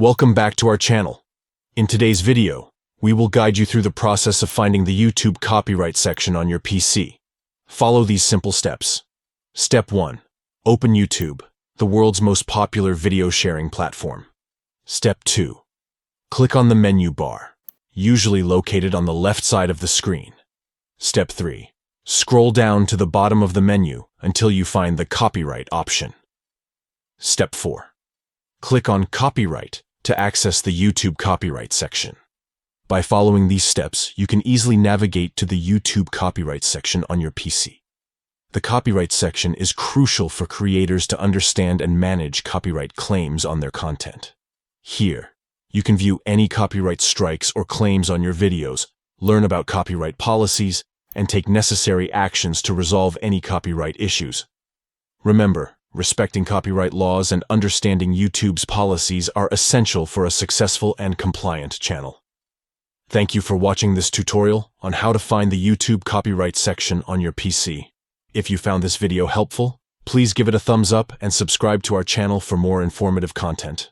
Welcome back to our channel. In today's video, we will guide you through the process of finding the YouTube copyright section on your PC. Follow these simple steps. Step 1. Open YouTube, the world's most popular video sharing platform. Step 2. Click on the menu bar, usually located on the left side of the screen. Step 3. Scroll down to the bottom of the menu until you find the copyright option. Step 4. Click on Copyright to access the YouTube copyright section. By following these steps, you can easily navigate to the YouTube copyright section on your PC. The copyright section is crucial for creators to understand and manage copyright claims on their content. Here, you can view any copyright strikes or claims on your videos, learn about copyright policies, and take necessary actions to resolve any copyright issues. Remember, respecting copyright laws and understanding YouTube's policies are essential for a successful and compliant channel. Thank you for watching this tutorial on how to find the YouTube copyright section on your PC. If you found this video helpful, please give it a thumbs up and subscribe to our channel for more informative content.